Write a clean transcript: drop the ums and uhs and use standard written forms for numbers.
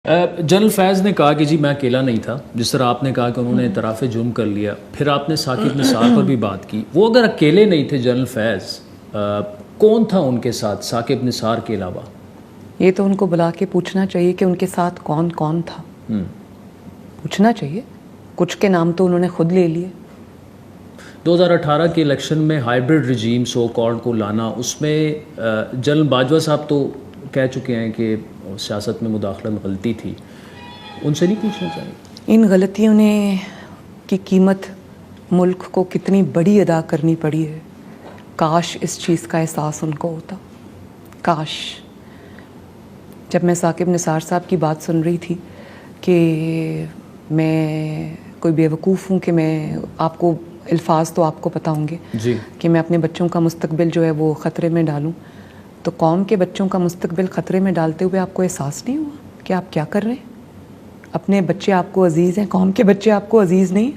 General फैज़ ने कहा कि जी मैं अकेला नहीं था, जिस तरह आपने कहा कि उन्होंने इतराफ़ जुर्म कर लिया, फिर आपने साकिब निसार पर भी बात की। वो अगर अकेले नहीं थे जनरल फैज़, कौन था उनके साथ साकिब निसार के अलावा? ये तो उनको बुला के पूछना चाहिए कि उनके साथ कौन कौन था। पूछना चाहिए। कुछ के नाम तो उन्होंने खुद ले लिए। 2018 के इलेक्शन में हाइब्रिड रजीम सो कॉल्ड को लाना, उसमें जनरल बाजवा साहब तो कह चुके हैं कि सियासत में मुदाखलत गलती थी, उनसे नहीं पूछना चाहिए? इन गलतियों ने की कीमत मुल्क को कितनी बड़ी अदा करनी पड़ी है। काश इस चीज़ का एहसास उनको होता। काश। जब मैं साकिब निसार साहब की बात सुन रही थी कि मैं कोई बेवकूफ़ हूँ कि मैं आपको अल्फाज तो आपको पता होंगे जी, कि मैं अपने बच्चों का मुस्तकबिल जो है वो ख़तरे में डालूं, तो कौम के बच्चों का मुस्तकबिल ख़तरे में डालते हुए आपको एहसास नहीं हुआ कि आप क्या कर रहे हैं? अपने बच्चे आपको अज़ीज़ हैं, कौम के बच्चे आपको अज़ीज़ नहीं।